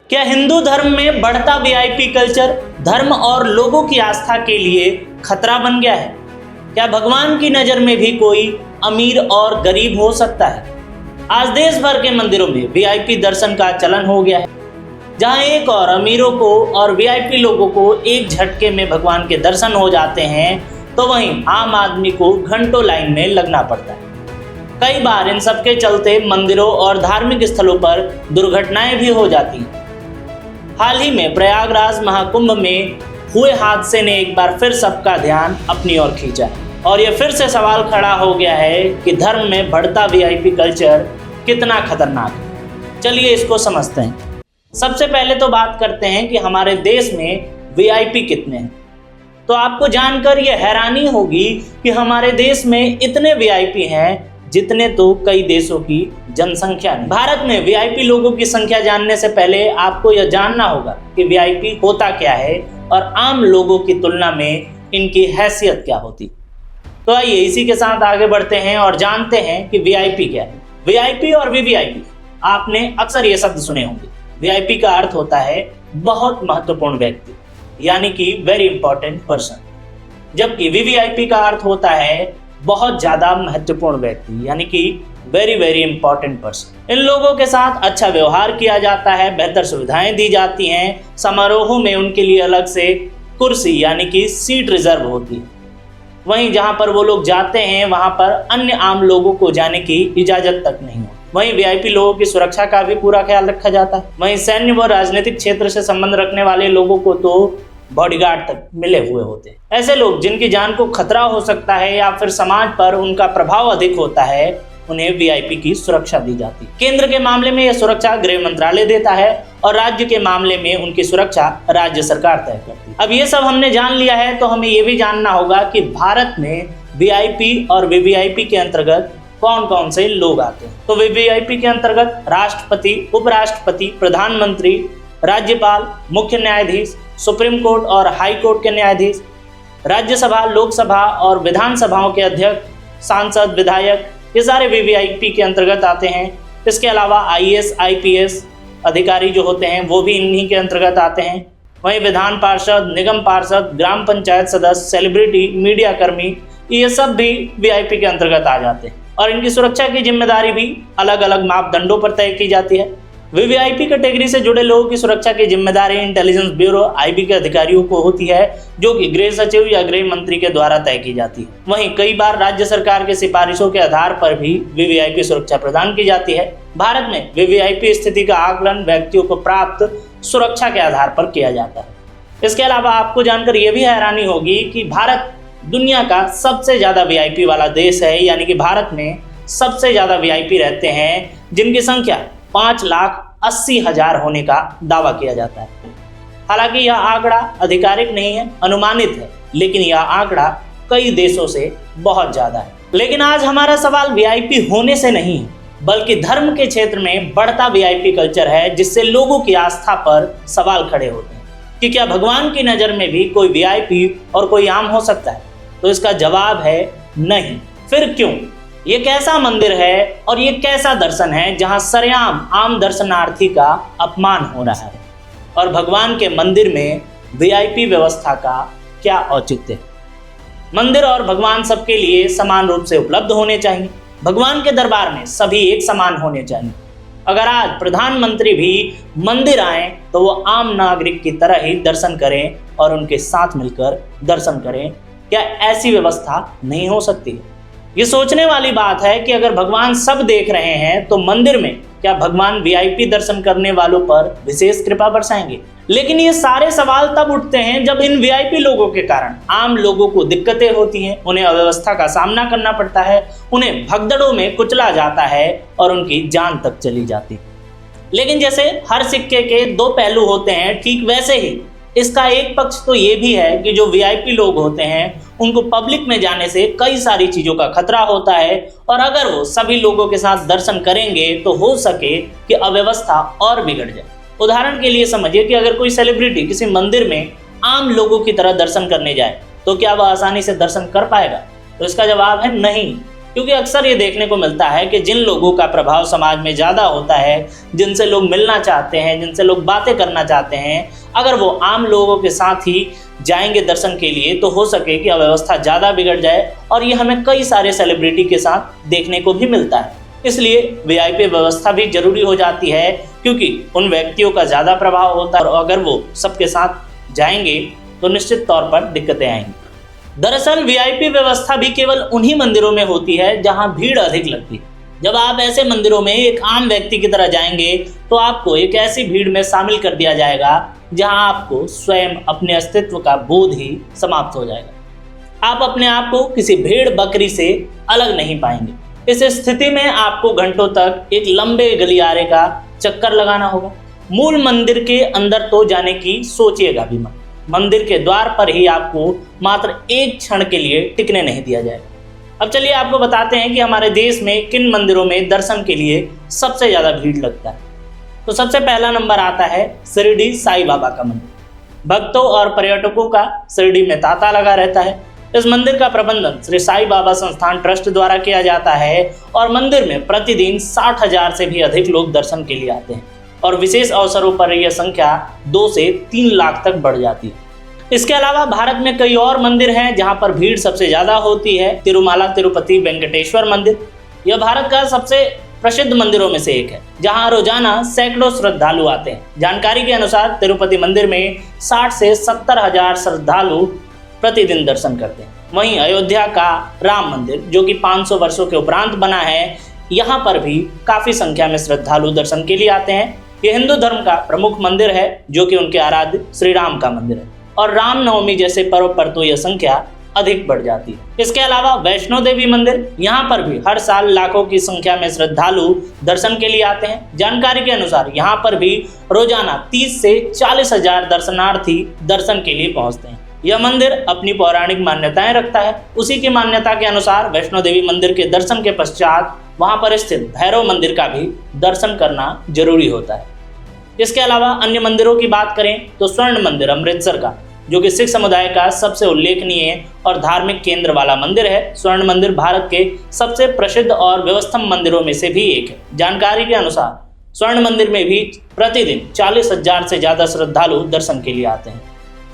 क्या हिंदू धर्म में बढ़ता वीआईपी कल्चर धर्म और लोगों की आस्था के लिए खतरा बन गया है? क्या भगवान की नजर में भी कोई अमीर और गरीब हो सकता है? आज देश भर के मंदिरों में वीआईपी दर्शन का चलन हो गया है, जहां एक और अमीरों को और वीआईपी लोगों को एक झटके में भगवान के दर्शन हो जाते हैं, तो वहीं आम आदमी को घंटों लाइन में लगना पड़ता है। कई बार इन सबके चलते मंदिरों और धार्मिक स्थलों पर दुर्घटनाएं भी हो जाती हैं। हाल ही में प्रयागराज महाकुंभ में हुए हादसे ने एक बार फिर सबका ध्यान अपनी ओर खींचा है और ये फिर से सवाल खड़ा हो गया है कि धर्म में बढ़ता वीआईपी कल्चर कितना खतरनाक है। चलिए इसको समझते हैं। सबसे पहले तो बात करते हैं कि हमारे देश में वीआईपी कितने हैं। तो आपको जानकर ये हैरानी होगी कि हमारे देश में इतने वीआईपी हैं जितने तो कई देशों की जनसंख्या नहीं। भारत में वीआईपी लोगों की संख्या जानने से पहले आपको यह जानना होगा कि वीआईपी होता क्या है और आम लोगों की तुलना में इनकी हैसियत क्या होती। तो आइए इसी के साथ आगे बढ़ते हैं और जानते हैं कि वीआईपी क्या है। वीआईपी और वीवीआईपी आपने अक्सर ये शब्द सुने होंगे। वीआईपी का अर्थ होता है बहुत महत्वपूर्ण व्यक्ति, यानी कि वेरी इंपॉर्टेंट पर्सन, जबकि वीवीआईपी का अर्थ होता है बहुत ज्यादा महत्वपूर्ण व्यक्ति, यानी कि वेरी वेरी इंपॉर्टेंट पर्सन। इन लोगों के साथ अच्छा व्यवहार किया जाता है, बेहतर सुविधाएं दी जाती हैं, समारोहों में उनके लिए अलग से कुर्सी यानी कि सीट रिजर्व होती है। वहीं जहां पर वो लोग जाते हैं वहां पर अन्य आम लोगों को जाने की इजाजत तक नहीं होती। वहीं वीआईपी लोगों की सुरक्षा का भी पूरा ख्याल रखा जाता है। वहीं सैन्य व राजनीतिक क्षेत्र से संबंध रखने वाले लोगों को तो बॉडीगार्ड तक मिले हुए होते हैं। ऐसे लोग जिनकी जान को खतरा हो सकता है या फिर समाज पर उनका प्रभाव अधिक होता है, उन्हें वीआईपी की सुरक्षा दी जाती है। केंद्र के मामले में यह सुरक्षा गृह मंत्रालय देता है और राज्य के मामले में उनकी सुरक्षा राज्य सरकार तय करती है। अब ये सब हमने जान लिया है, तो हमें ये भी जानना होगा कि भारत में वीआईपी और वीवीआईपी के अंतर्गत कौन कौन से लोग आते हैं। तो वीवीआईपी के अंतर्गत राष्ट्रपति, उपराष्ट्रपति, प्रधानमंत्री, राज्यपाल, मुख्य न्यायाधीश, सुप्रीम कोर्ट और हाई कोर्ट के न्यायाधीश, राज्यसभा, लोकसभा और विधानसभाओं के अध्यक्ष, सांसद, विधायक, ये सारे वीवीआईपी के अंतर्गत आते हैं। इसके अलावा आईएएस, आईपीएस अधिकारी जो होते हैं वो भी इन्हीं के अंतर्गत आते हैं। वहीं विधान पार्षद, निगम पार्षद, ग्राम पंचायत सदस्य, सेलिब्रिटी, मीडिया कर्मी, ये सब भी वीआईपी के अंतर्गत आ जाते हैं और इनकी सुरक्षा की जिम्मेदारी भी अलग अलग मापदंडों पर तय की जाती है। वीवीआईपी कैटेगरी से जुड़े लोगों की सुरक्षा की जिम्मेदारी इंटेलिजेंस ब्यूरो आईबी के अधिकारियों को होती है, जो कि गृह सचिव या गृह मंत्री के द्वारा तय की जाती है। वहीं कई बार राज्य सरकार के सिफारिशों के आधार पर भी वीवीआईपी सुरक्षा प्रदान की जाती है। भारत में वीवीआईपी स्थिति का आकलन व्यक्तियों को प्राप्त सुरक्षा के आधार पर किया जाता है। इसके अलावा आपको जानकर यह भी हैरानी होगी कि भारत दुनिया का सबसे ज्यादा वीआईपी वाला देश है, यानी कि भारत में सबसे ज्यादा वीआईपी रहते हैं, जिनकी संख्या 5,80,000 होने का दावा किया जाता है। हालांकि यह आंकड़ा आधिकारिक नहीं है, अनुमानित है, लेकिन यह आंकड़ा कई देशों से बहुत ज्यादा है। लेकिन आज हमारा सवाल वीआईपी होने से नहीं है, बल्कि धर्म के क्षेत्र में बढ़ता वीआईपी कल्चर है, जिससे लोगों की आस्था पर सवाल खड़े होते हैं कि क्या भगवान की नजर में भी कोई वीआईपी और कोई आम हो सकता है? तो इसका जवाब है नहीं। फिर क्यों? ये कैसा मंदिर है और ये कैसा दर्शन है जहां सरेआम आम दर्शनार्थी का अपमान हो रहा है? और भगवान के मंदिर में वीआईपी व्यवस्था का क्या औचित्य है? मंदिर और भगवान सबके लिए समान रूप से उपलब्ध होने चाहिए। भगवान के दरबार में सभी एक समान होने चाहिए। अगर आज प्रधानमंत्री भी मंदिर आए तो वो आम नागरिक की तरह ही दर्शन करें और उनके साथ मिलकर दर्शन करें। क्या ऐसी व्यवस्था नहीं हो सकती है? ये सोचने वाली बात है कि अगर भगवान सब देख रहे हैं तो मंदिर में क्या भगवान वीआईपी दर्शन करने वालों पर विशेष कृपा बरसाएंगे? लेकिन ये सारे सवाल तब उठते हैं जब इन वीआईपी लोगों के कारण आम लोगों को दिक्कतें होती हैं, उन्हें अव्यवस्था का सामना करना पड़ता है, उन्हें भगदड़ों में कुचला जाता है और उनकी जान तक चली जाती है। लेकिन जैसे हर सिक्के के दो पहलू होते हैं, ठीक वैसे ही इसका एक पक्ष तो ये भी है कि जो वीआईपी लोग होते हैं उनको पब्लिक में जाने से कई सारी चीज़ों का खतरा होता है, और अगर वो सभी लोगों के साथ दर्शन करेंगे तो हो सके कि अव्यवस्था और बिगड़ जाए। उदाहरण के लिए समझिए कि अगर कोई सेलिब्रिटी किसी मंदिर में आम लोगों की तरह दर्शन करने जाए तो क्या वह आसानी से दर्शन कर पाएगा? तो इसका जवाब है नहीं। क्योंकि अक्सर ये देखने को मिलता है कि जिन लोगों का प्रभाव समाज में ज़्यादा होता है, जिनसे लोग मिलना चाहते हैं, जिनसे लोग बातें करना चाहते हैं, अगर वो आम लोगों के साथ ही जाएंगे दर्शन के लिए तो हो सके कि अव्यवस्था ज़्यादा बिगड़ जाए। और ये हमें कई सारे सेलिब्रिटी के साथ देखने को भी मिलता है। इसलिए वीआईपी व्यवस्था भी जरूरी हो जाती है, क्योंकि उन व्यक्तियों का ज़्यादा प्रभाव होता है और अगर वो सबके साथ जाएंगे तो निश्चित तौर पर दिक्कतें आएंगी। दरअसल वीआईपी व्यवस्था भी केवल उन्हीं मंदिरों में होती है जहां भीड़ अधिक लगती है। जब आप ऐसे मंदिरों में एक आम व्यक्ति की तरह जाएंगे तो आपको एक ऐसी भीड़ में शामिल कर दिया जाएगा जहां आपको स्वयं अपने अस्तित्व का बोध ही समाप्त हो जाएगा। आप अपने आप को किसी भेड़ बकरी से अलग नहीं पाएंगे। इस स्थिति में आपको घंटों तक एक लंबे गलियारे का चक्कर लगाना होगा। मूल मंदिर के अंदर तो जाने की सोचिएगा भी मत। मंदिर के द्वार पर ही आपको मात्र एक क्षण के लिए टिकने नहीं दिया जाएगा। अब चलिए आपको बताते हैं कि हमारे देश में किन मंदिरों में दर्शन के लिए सबसे ज़्यादा भीड़ लगता है। तो सबसे पहला नंबर आता है शिरडी साईं बाबा का मंदिर। भक्तों और पर्यटकों का शिरडी में तांता लगा रहता है। इस मंदिर का प्रबंधन श्री साईं बाबा संस्थान ट्रस्ट द्वारा किया जाता है और मंदिर में प्रतिदिन 60,000 से भी अधिक लोग दर्शन के लिए आते हैं और विशेष अवसरों पर यह संख्या 2 से 3 लाख तक बढ़ जाती है। इसके अलावा भारत में कई और मंदिर हैं जहां पर भीड़ सबसे ज़्यादा होती है। तिरुमाला तिरुपति वेंकटेश्वर मंदिर, यह भारत का सबसे प्रसिद्ध मंदिरों में से एक है जहां रोजाना सैकड़ों श्रद्धालु आते हैं। जानकारी के अनुसार तिरुपति मंदिर में 60 से 70,000 श्रद्धालु प्रतिदिन दर्शन करते हैं। वहीं अयोध्या का राम मंदिर, जो कि 500 वर्षों के उपरांत बना है, यहाँ पर भी काफ़ी संख्या में श्रद्धालु दर्शन के लिए आते हैं। यह हिंदू धर्म का प्रमुख मंदिर है, जो कि उनके आराध्य श्री राम का मंदिर है और रामनवमी जैसे पर्व पर तो यह संख्या अधिक बढ़ जाती है। इसके अलावा वैष्णो देवी मंदिर, यहाँ पर भी हर साल लाखों की संख्या में श्रद्धालु दर्शन के लिए आते हैं। जानकारी के अनुसार यहाँ पर भी रोजाना 30 से 40,000 दर्शनार्थी दर्शन के लिए पहुँचते हैं। यह मंदिर अपनी पौराणिक मान्यताएं रखता है। उसी की मान्यता के अनुसार वैष्णो देवी मंदिर के दर्शन के पश्चात वहाँ पर स्थित भैरव मंदिर का भी दर्शन करना जरूरी होता है। इसके अलावा अन्य मंदिरों की बात करें तो स्वर्ण मंदिर अमृतसर का, जो कि सिख समुदाय का सबसे उल्लेखनीय और धार्मिक केंद्र वाला मंदिर है। स्वर्ण मंदिर भारत के सबसे प्रसिद्ध और व्यवस्थित मंदिरों में से भी एक है। जानकारी के अनुसार स्वर्ण मंदिर में भी प्रतिदिन 40,000 से ज़्यादा श्रद्धालु दर्शन के लिए आते हैं।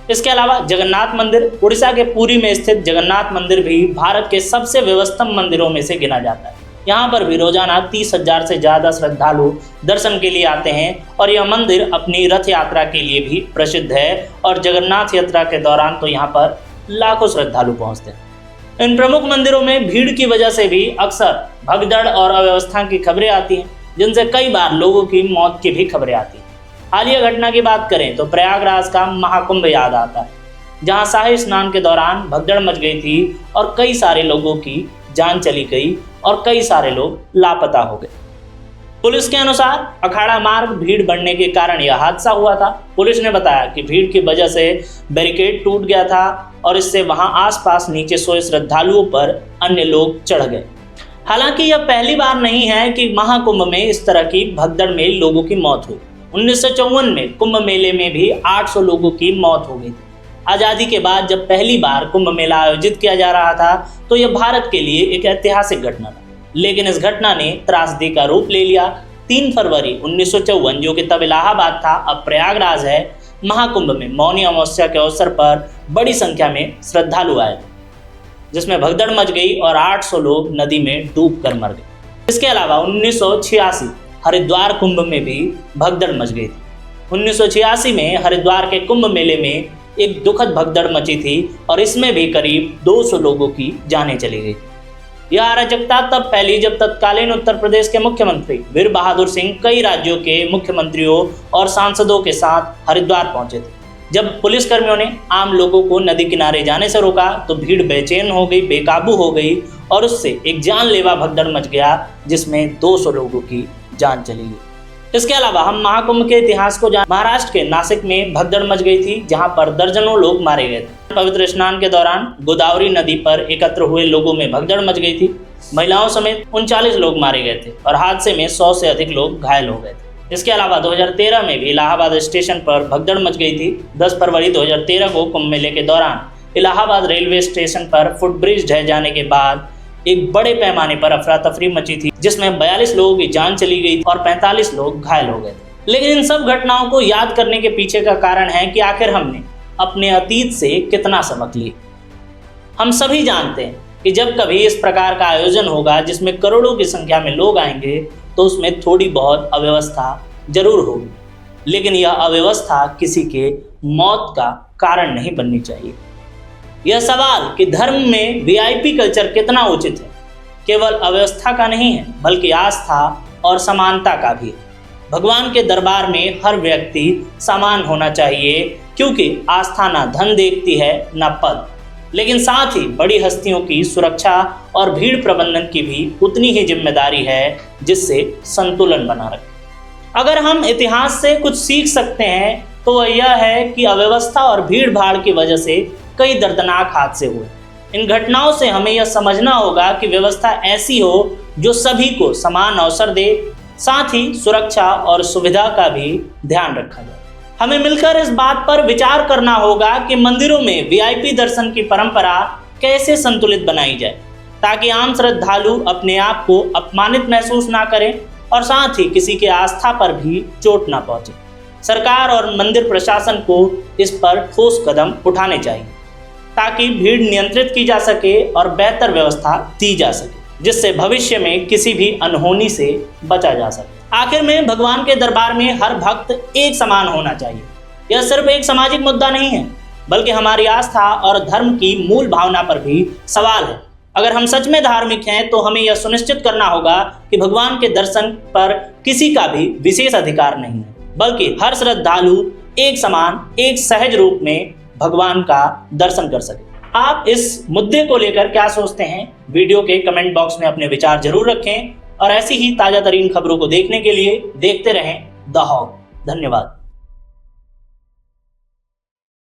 इसके अलावा जगन्नाथ मंदिर, उड़ीसा के पुरी में स्थित जगन्नाथ मंदिर भी भारत के सबसे व्यवस्थित मंदिरों में से गिना जाता है। यहाँ पर भी रोजाना 30,000 से ज़्यादा श्रद्धालु दर्शन के लिए आते हैं और यह मंदिर अपनी रथ यात्रा के लिए भी प्रसिद्ध है और जगन्नाथ यात्रा के दौरान तो यहाँ पर लाखों श्रद्धालु पहुँचते हैं। इन प्रमुख मंदिरों में भीड़ की वजह से भी अक्सर भगदड़ और अव्यवस्था की खबरें आती हैं, जिनसे कई बार लोगों की मौत की भी खबरें आती हैं। हालिया घटना की बात करें तो प्रयागराज का महाकुंभ याद आता है, जहाँ शाही स्नान के दौरान भगदड़ मच गई थी और कई सारे लोगों की जान चली गई और कई सारे लोग लापता हो गए। पुलिस के अनुसार अखाड़ा मार्ग भीड़ बढ़ने के कारण यह हादसा हुआ था। पुलिस ने बताया कि भीड़ की वजह से बैरिकेड टूट गया था और इससे वहां आसपास नीचे सोए श्रद्धालुओं पर अन्य लोग चढ़ गए। हालांकि यह पहली बार नहीं है कि महाकुंभ में इस तरह की भगदड़ में लोगों की मौत हुई। 1954 में कुंभ मेले में भी 800 लोगों की मौत हो गई थी। आज़ादी के बाद जब पहली बार कुंभ मेला आयोजित किया जा रहा था तो यह भारत के लिए एक ऐतिहासिक घटना था, लेकिन इस घटना ने त्रासदी का रूप ले लिया। 3 फरवरी 1954, जो कि तब इलाहाबाद था, अब प्रयागराज है, महाकुंभ में मौनी अमावस्या के अवसर पर बड़ी संख्या में श्रद्धालु आए थे, जिसमें भगदड़ मच गई और 800 लोग नदी में डूब कर मर गए। इसके अलावा 1986 हरिद्वार कुंभ में भी भगदड़ मच गई थी। 1986 में हरिद्वार के कुंभ मेले में एक दुखद भगदड़ मची थी और इसमें भी करीब 200 लोगों की जानें चली गई। यह अराजकता तब फैली जब तत्कालीन उत्तर प्रदेश के मुख्यमंत्री वीर बहादुर सिंह कई राज्यों के मुख्यमंत्रियों और सांसदों के साथ हरिद्वार पहुंचे थे। जब पुलिसकर्मियों ने आम लोगों को नदी किनारे जाने से रोका तो भीड़ बेचैन हो गई, बेकाबू हो गई और उससे एक जानलेवा भगदड़ मच गया, जिसमें 200 लोगों की जान चली गई। इसके अलावा हम महाकुंभ के इतिहास को जान। महाराष्ट्र के नासिक में भगदड़ मच गई थी, जहां पर दर्जनों लोग मारे गए थे। पवित्र स्नान के दौरान गोदावरी नदी पर एकत्र हुए लोगों में भगदड़ मच गई थी। महिलाओं समेत 39 लोग मारे गए थे और हादसे में 100 से अधिक लोग घायल हो गए थे। इसके अलावा 2013 में भी इलाहाबाद स्टेशन पर भगदड़ मच गई थी। 10 फरवरी 2013 को कुंभ मेले के दौरान इलाहाबाद रेलवे स्टेशन पर फुटब्रिज ढह जाने के बाद एक बड़े पैमाने पर अफरा तफरी मची थी, जिसमें 42 लोगों की जान चली गई और 45 लोग घायल हो गए थे। लेकिन इन सब घटनाओं को याद करने के पीछे का कारण है कि आखिर हमने अपने अतीत से कितना सबक लिया। हम सभी जानते हैं कि जब कभी इस प्रकार का आयोजन होगा जिसमें करोड़ों की संख्या में लोग आएंगे, तो उसमें थोड़ी बहुत अव्यवस्था जरूर होगी, लेकिन यह अव्यवस्था किसी के मौत का कारण नहीं बननी चाहिए। यह सवाल कि धर्म में वीआईपी कल्चर कितना उचित है, केवल अव्यवस्था का नहीं है, बल्कि आस्था और समानता का भी है। भगवान के दरबार में हर व्यक्ति समान होना चाहिए, क्योंकि आस्था ना धन देखती है ना पद, लेकिन साथ ही बड़ी हस्तियों की सुरक्षा और भीड़ प्रबंधन की भी उतनी ही जिम्मेदारी है, जिससे संतुलन बना रखे। अगर हम इतिहास से कुछ सीख सकते हैं तो वह यह है कि अव्यवस्था और भीड़ भाड़ की वजह से कई दर्दनाक हादसे हुए। इन घटनाओं से हमें यह समझना होगा कि व्यवस्था ऐसी हो जो सभी को समान अवसर दे, साथ ही सुरक्षा और सुविधा का भी ध्यान रखा जाए। हमें मिलकर इस बात पर विचार करना होगा कि मंदिरों में वीआईपी दर्शन की परंपरा कैसे संतुलित बनाई जाए, ताकि आम श्रद्धालु अपने आप को अपमानित महसूस ना करें और साथ ही किसी के आस्था पर भी चोट ना पहुंचे। सरकार और मंदिर प्रशासन को इस पर ठोस कदम उठाने चाहिए, ताकि भीड़ नियंत्रित की जा सके और बेहतर व्यवस्था दी जा सके, जिससे भविष्य में किसी भी अनहोनी से बचा जा सके। आखिर में भगवान के दरबार में हर भक्त एक समान होना चाहिए। यह सिर्फ एक सामाजिक मुद्दा नहीं है, बल्कि हमारी आस्था और धर्म की मूल भावना पर भी सवाल है। अगर हम सच में धार्मिक हैं तो हमें यह सुनिश्चित करना होगा कि भगवान के दर्शन पर किसी का भी विशेष अधिकार नहीं है, बल्कि हर श्रद्धालु एक समान, एक सहज रूप में भगवान का दर्शन कर सके। आप इस मुद्दे को लेकर क्या सोचते हैं? वीडियो के कमेंट बॉक्स में अपने विचार जरूर रखें और ऐसी ही ताजा तरीन खबरों को देखने के लिए देखते रहें द हॉक। धन्यवाद।